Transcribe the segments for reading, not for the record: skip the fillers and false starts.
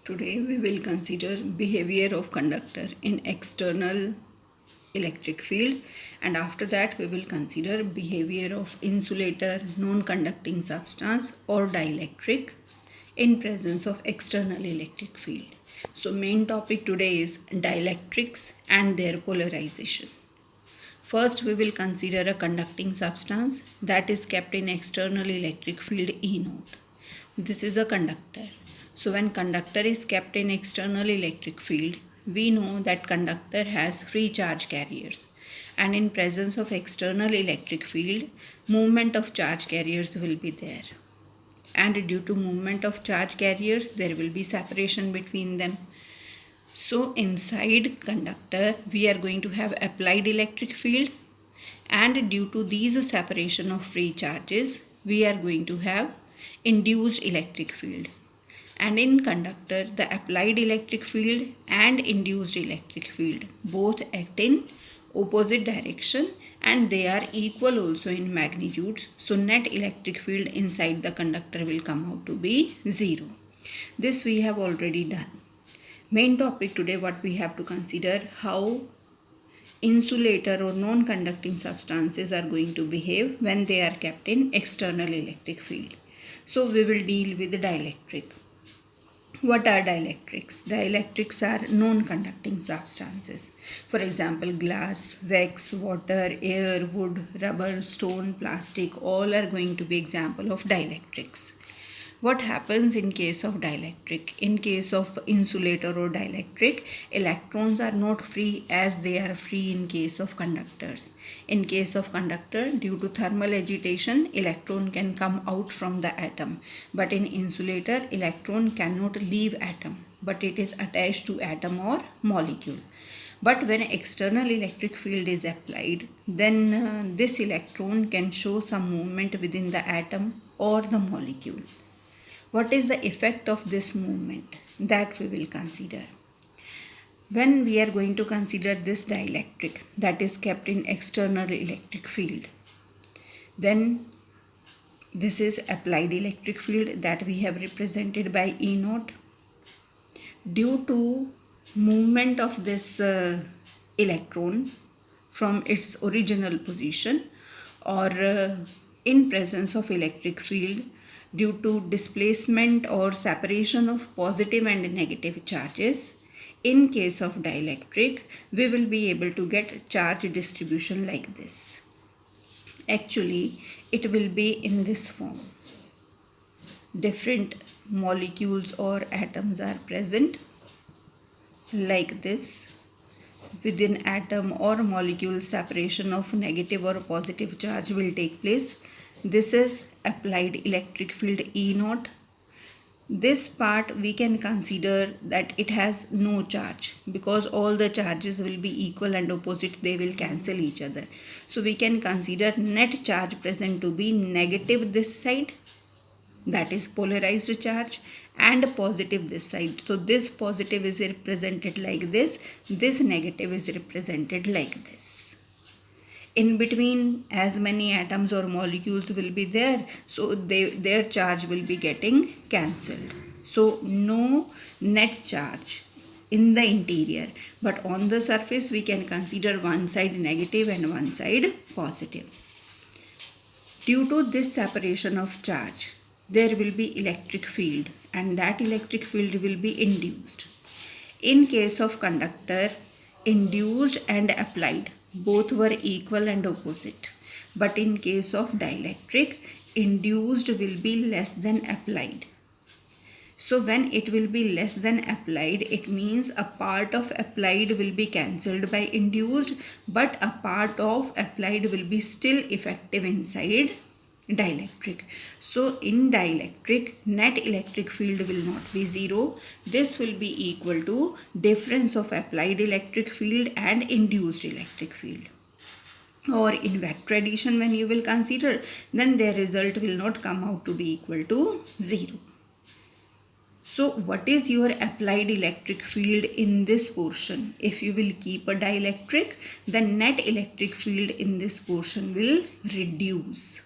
Today we will consider behavior of conductor in external electric field, and after that we will consider behavior of insulator, non-conducting substance or dielectric in presence of external electric field. So main topic today is dielectrics and their polarization. First we will consider a conducting substance that is kept in external electric field E0. This is a conductor. So when conductor is kept in external electric field, we know that conductor has free charge carriers, and in presence of external electric field, movement of charge carriers will be there, and due to movement of charge carriers there will be separation between them. So inside conductor we are going to have applied electric field, and due to these separation of free charges we are going to have induced electric field. And in conductor the applied electric field and induced electric field both act in opposite direction, and they are equal also in magnitudes. So net electric field inside the conductor will come out to be 0. This we have already done. Main topic today what we have to consider: how insulator or non-conducting substances are going to behave when they are kept in external electric field. So we will deal with the dielectric. What are dielectrics? Dielectrics are non-conducting substances. For example, glass, wax, water, air, wood, rubber, stone, plastic, all are going to be example of dielectrics. What happens in case of dielectric? In case of insulator or dielectric, electrons are not free as they are free in case of conductors. In case of conductor, due to thermal agitation, electron can come out from the atom. But in insulator, electron cannot leave atom, but it is attached to atom or molecule. But when external electric field is applied, then this electron can show some movement within the atom or the molecule. What is the effect of this movement? That we will consider. When we are going to consider this dielectric that is kept in external electric field, then this is applied electric field that we have represented by E0. Due to movement of this electron from its original position, or in presence of electric field, due to displacement or separation of positive and negative charges, in case of dielectric, we will be able to get charge distribution like this. Actually, it will be in this form. Different molecules or atoms are present like this. Within atom or molecule, separation of negative or positive charge will take place. This is applied electric field E0. This part we can consider that it has no charge, because all the charges will be equal and opposite, they will cancel each other. So we can consider net charge present to be negative this side, that is polarized charge, and positive this side. So this positive is represented like this negative is represented like this. In between as many atoms or molecules will be there, so their charge will be getting cancelled. So no net charge in the interior, but on the surface we can consider one side negative and one side positive. Due to this separation of charge, there will be electric field, and that electric field will be induced. In case of conductor, induced and applied both were equal and opposite, but in case of dielectric, induced will be less than applied. So when it will be less than applied, it means a part of applied will be cancelled by induced, but a part of applied will be still effective inside dielectric. So in dielectric, net electric field will not be 0. This will be equal to difference of applied electric field and induced electric field. Or in vector addition, when you will consider, then their result will not come out to be equal to 0. So what is your applied electric field in this portion? If you will keep a dielectric, the net electric field in this portion will reduce.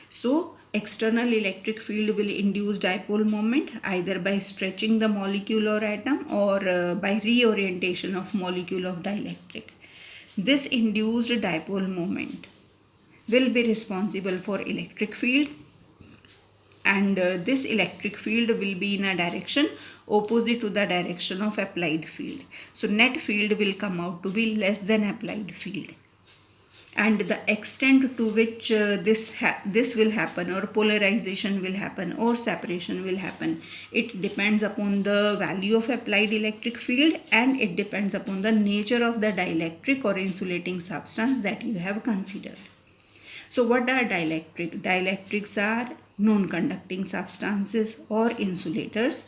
So external electric field will induce dipole moment either by stretching the molecule or atom or by reorientation of molecule of dielectric. This induced dipole moment will be responsible for electric field, and this electric field will be in a direction opposite to the direction of applied field. So net field will come out to be less than applied field, and the extent to which this will happen, or polarization will happen, or separation will happen, it depends upon the value of applied electric field, and it depends upon the nature of the dielectric or insulating substance that you have considered. So what are dielectric? Dielectrics are non-conducting substances or insulators.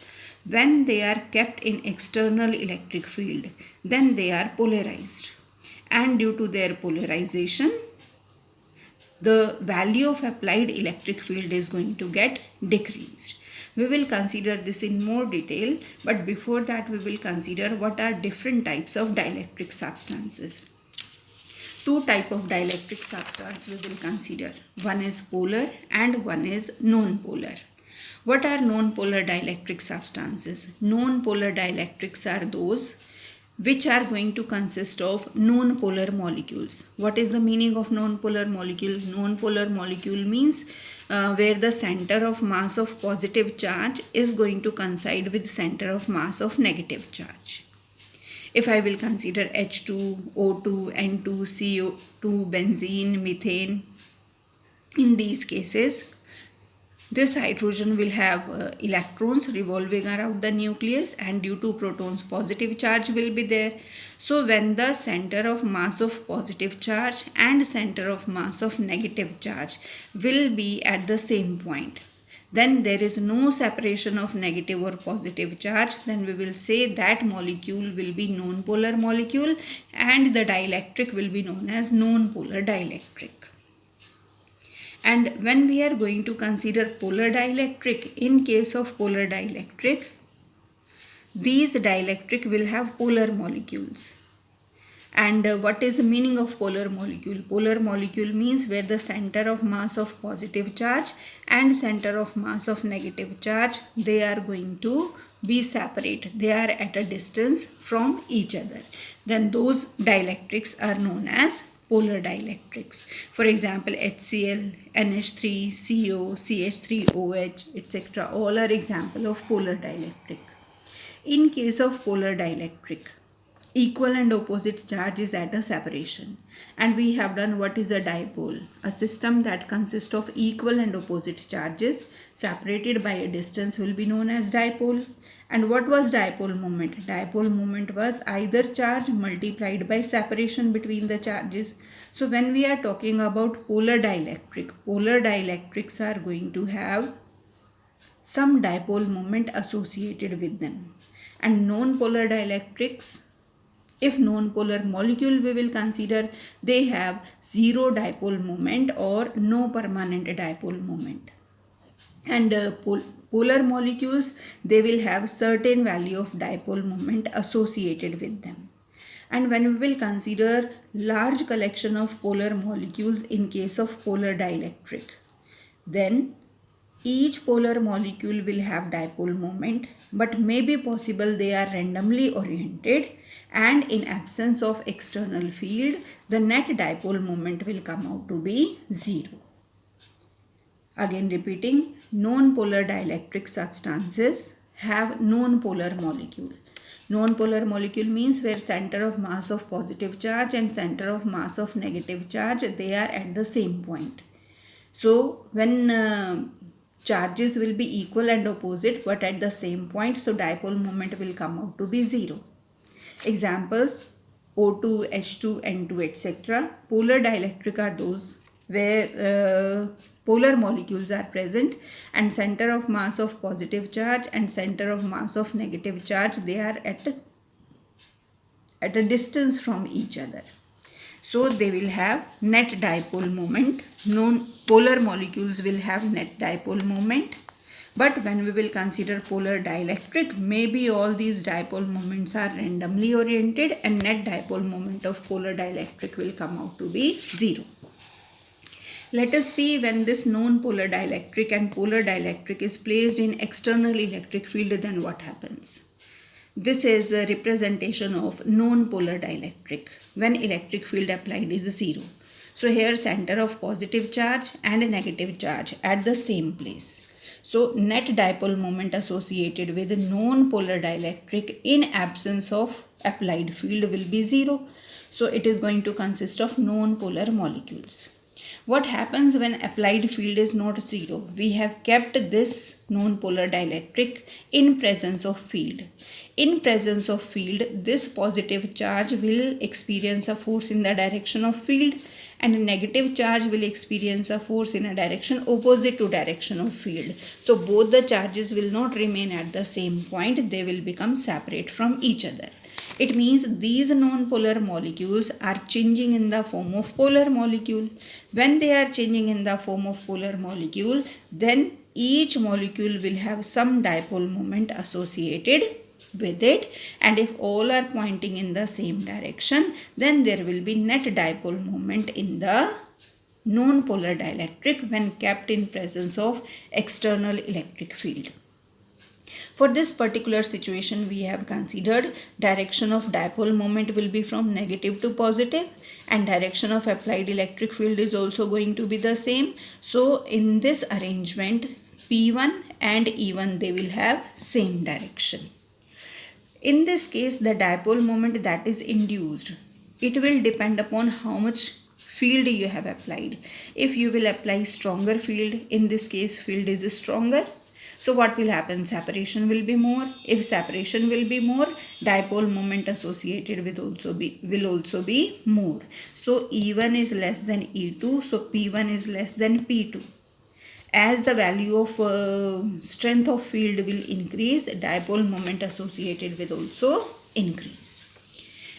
When they are kept in external electric field, then they are polarized, and due to their polarization, the value of applied electric field is going to get decreased. We will consider this in more detail, but before that we will consider what are different types of dielectric substances. Two types of dielectric substance we will consider. One is polar and one is non-polar. What are non-polar dielectric substances? Non-polar dielectrics are those which are going to consist of non-polar molecules. What is the meaning of non-polar molecule? Non-polar molecule means where the center of mass of positive charge is going to coincide with center of mass of negative charge. If I will consider H2, O2, N2, CO2, benzene, methane, in these cases, this hydrogen will have electrons revolving around the nucleus, and due to protons, positive charge will be there. So when the center of mass of positive charge and center of mass of negative charge will be at the same point, then there is no separation of negative or positive charge, then we will say that molecule will be non-polar molecule, and the dielectric will be known as non-polar dielectric. And when we are going to consider polar dielectric, in case of polar dielectric, these dielectric will have polar molecules. And what is the meaning of polar molecule? Polar molecule means where the center of mass of positive charge and center of mass of negative charge, they are going to be separate. They are at a distance from each other. Then those dielectrics are known as polar dielectrics. For example, HCl, NH3, CO, CH3OH, etc. all are example of polar dielectric. In case of polar dielectric, equal and opposite charge is at a separation, and we have done what is a dipole, a system that consists of equal and opposite charges separated by a distance will be known as dipole. And what was dipole moment? Dipole moment was either charge multiplied by separation between the charges. So when we are talking about polar dielectrics are going to have some dipole moment associated with them, and non-polar dielectrics, if non-polar molecule we will consider, they have zero dipole moment or no permanent dipole moment. And polar molecules, they will have certain value of dipole moment associated with them. And when we will consider large collection of polar molecules in case of polar dielectric, then each polar molecule will have dipole moment, but may be possible they are randomly oriented, and in absence of external field, the net dipole moment will come out to be 0. Again repeating, non-polar dielectric substances have non-polar molecule. Non-polar molecule means where center of mass of positive charge and center of mass of negative charge, they are at the same point. So when charges will be equal and opposite but at the same point, so dipole moment will come out to be 0. Examples: O2, H2, N2, etc. Polar dielectric are those where polar molecules are present, and center of mass of positive charge and center of mass of negative charge, they are at a distance from each other. So they will have net dipole moment. Non-polar molecules will have net dipole moment. But when we will consider polar dielectric, maybe all these dipole moments are randomly oriented, and net dipole moment of polar dielectric will come out to be 0. Let us see when this non-polar dielectric and polar dielectric is placed in external electric field, then what happens. This is a representation of non-polar dielectric when electric field applied is 0. So here center of positive charge and negative charge at the same place. So net dipole moment associated with non-polar dielectric in absence of applied field will be 0. So it is going to consist of non-polar molecules. What happens when applied field is not 0? We have kept this non-polar dielectric in presence of field. In presence of field, this positive charge will experience a force in the direction of field and negative charge will experience a force in a direction opposite to direction of field. So both the charges will not remain at the same point, they will become separate from each other. It means these non-polar molecules are changing in the form of polar molecule. When they are changing in the form of polar molecule, then each molecule will have some dipole moment associated with it, and if all are pointing in the same direction, then there will be net dipole moment in the non-polar dielectric when kept in presence of external electric field. For this particular situation, we have considered direction of dipole moment will be from negative to positive and direction of applied electric field is also going to be the same. So in this arrangement, P1 and E1, they will have same direction. In this case, the dipole moment that is induced, it will depend upon how much field you have applied. If you will apply stronger field, in this case field is stronger, so what will happen? Separation will be more. If separation will be more, dipole moment associated with will also be more. So E1 is less than E2, so P1 is less than P2. As the value of strength of field will increase, dipole moment associated with also increase.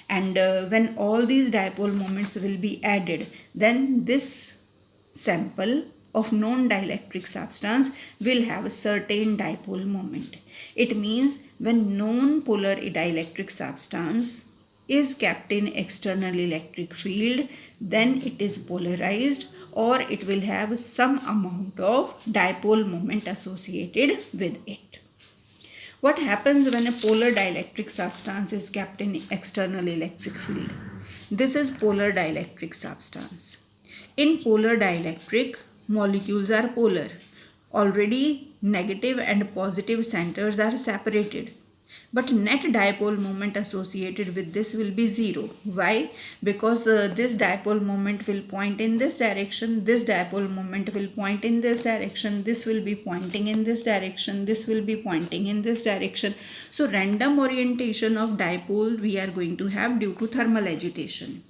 And when all these dipole moments will be added, then this sample of non-dielectric substance will have a certain dipole moment. It means when non-polar dielectric substance is kept in external electric field, then it is polarized or it will have some amount of dipole moment associated with it. What happens when a polar dielectric substance is kept in external electric field? This is polar dielectric substance. In polar dielectric, molecules are polar. Already negative and positive centers are separated. But net dipole moment associated with this will be 0. Why? Because this dipole moment will point in this direction, this dipole moment will point in this direction, this will be pointing in this direction, this will be pointing in this direction. So random orientation of dipole we are going to have due to thermal agitation.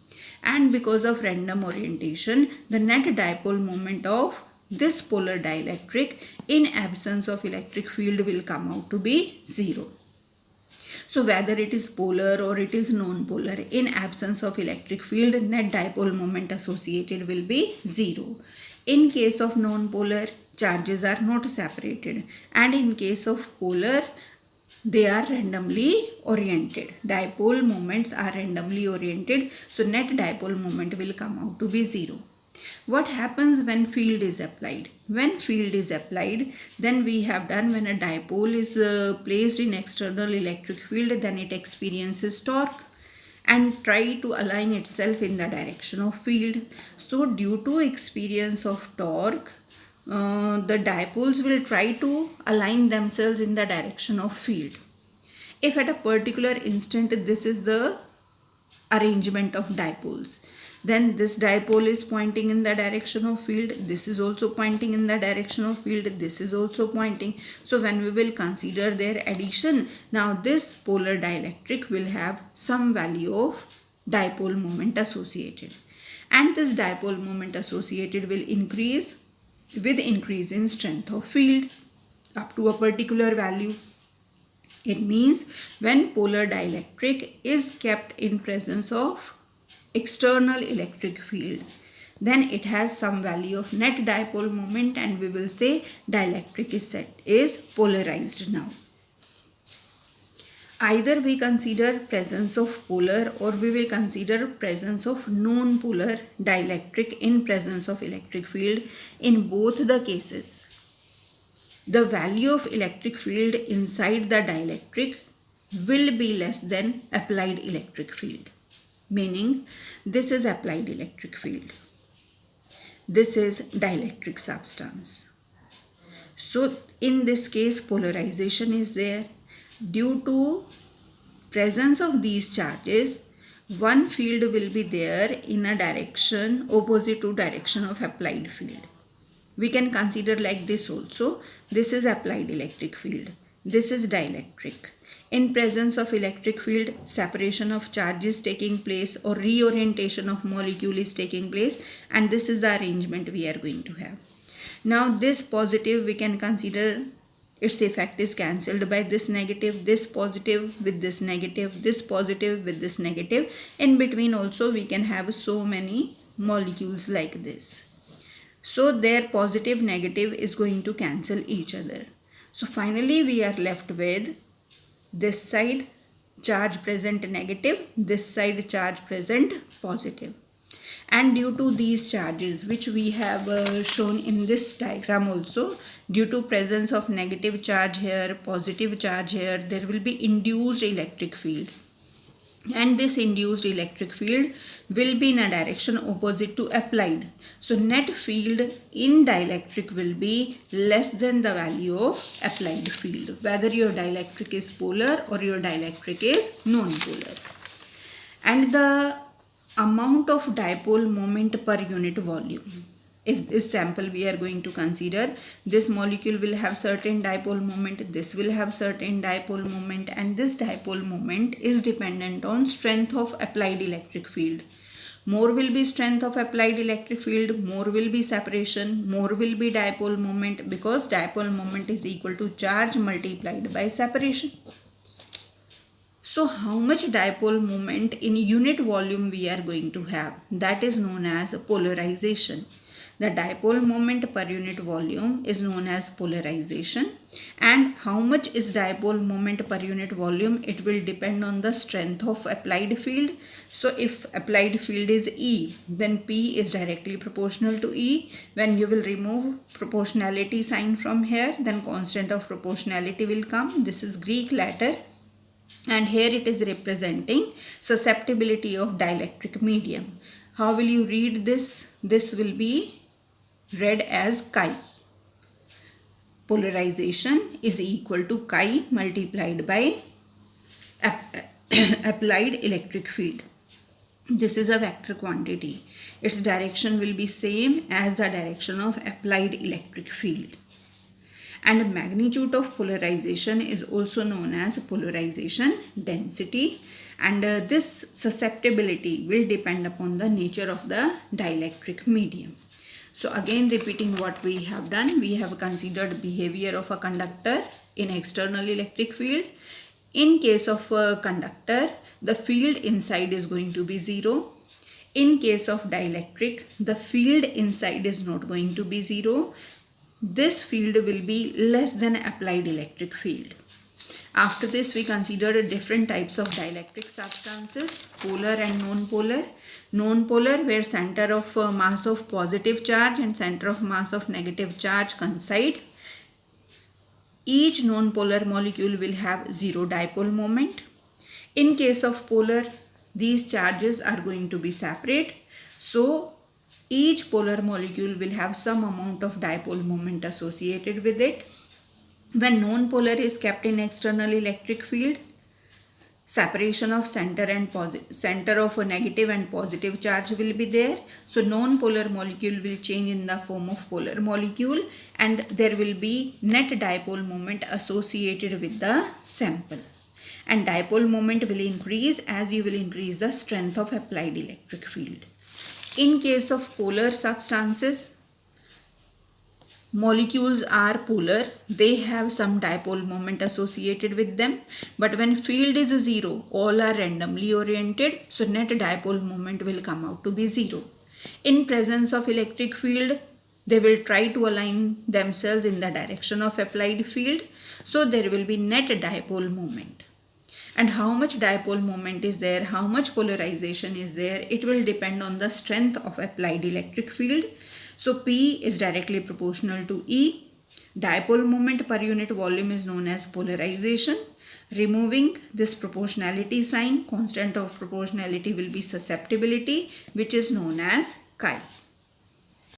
And because of random orientation, the net dipole moment of this polar dielectric in absence of electric field will come out to be 0. So whether it is polar or it is non-polar, in absence of electric field, net dipole moment associated will be 0. In case of non-polar, charges are not separated, and in case of polar, they are randomly oriented. Dipole moments are randomly oriented, so net dipole moment will come out to be 0. What happens when field is applied? When field is applied, then we have done when a dipole is placed in external electric field, then it experiences torque and try to align itself in the direction of field. So due to experience of torque, the dipoles will try to align themselves in the direction of field. If at a particular instant this is the arrangement of dipoles, then this dipole is pointing in the direction of field, this is also pointing in the direction of field, this is also pointing. So when we will consider their addition, now this polar dielectric will have some value of dipole moment associated, and this dipole moment associated will increase with increase in strength of field up to a particular value. It means when polar dielectric is kept in presence of external electric field, then it has some value of net dipole moment, and we will say dielectric is polarized now. Either we consider presence of polar or we will consider presence of non-polar dielectric in presence of electric field. In both the cases, the value of electric field inside the dielectric will be less than applied electric field. Meaning, this is applied electric field. This is dielectric substance. So, in this case, polarization is there. Due to presence of these charges, one field will be there in a direction opposite to direction of applied field. We can consider like this also. This is applied electric field. This is dielectric. In presence of electric field, separation of charges taking place or reorientation of molecule is taking place, and this is the arrangement we are going to have. Now this positive we can consider its effect is cancelled by this negative, this positive with this negative, this positive with this negative. In between also we can have so many molecules like this. So their positive negative is going to cancel each other. So finally we are left with this side charge present negative, this side charge present positive. And due to these charges which we have shown in this diagram also, due to presence of negative charge here, positive charge here, there will be induced electric field. And this induced electric field will be in a direction opposite to applied. So net field in dielectric will be less than the value of applied field, whether your dielectric is polar or your dielectric is non-polar. And the amount of dipole moment per unit volume. If this sample we are going to consider, this molecule will have certain dipole moment, this will have certain dipole moment, and this dipole moment is dependent on strength of applied electric field. More will be strength of applied electric field, more will be separation, more will be dipole moment, because dipole moment is equal to charge multiplied by separation. So how much dipole moment in unit volume we are going to have? That is known as polarization. The dipole moment per unit volume is known as polarization. And how much is dipole moment per unit volume? It will depend on the strength of applied field. So if applied field is E, then P is directly proportional to E. When you will remove proportionality sign from here, then constant of proportionality will come. This is Greek letter. And here it is representing susceptibility of dielectric medium. How will you read this? This will be read as chi. Polarization is equal to chi multiplied by applied electric field. This is a vector quantity. Its direction will be same as the direction of applied electric field. And magnitude of polarization is also known as polarization density, and this susceptibility will depend upon the nature of the dielectric medium. So again, repeating what we have done, we have considered behavior of a conductor in external electric field. In case of a conductor, the field inside is going to be 0. In case of dielectric, the field inside is not going to be 0. This field will be less than applied electric field. After this, we considered different types of dielectric substances, polar and non-polar. Non-polar, where center of mass of positive charge and center of mass of negative charge coincide. Each non-polar molecule will have 0 dipole moment. In case of polar, these charges are going to be separate. So each polar molecule will have some amount of dipole moment associated with it. When non-polar is kept in external electric field, separation of center of a negative and positive charge will be there. So non-polar molecule will change in the form of polar molecule, and there will be net dipole moment associated with the sample. And dipole moment will increase as you will increase the strength of applied electric field. In case of polar substances, molecules are polar, they have some dipole moment associated with them, but when field is 0, all are randomly oriented, so net dipole moment will come out to be 0. In presence of electric field, they will try to align themselves in the direction of applied field, so there will be net dipole moment. And how much dipole moment is there, how much polarization is there, it will depend on the strength of applied electric field. So P is directly proportional to E. Dipole moment per unit volume is known as polarization. Removing this proportionality sign, constant of proportionality will be susceptibility, which is known as chi.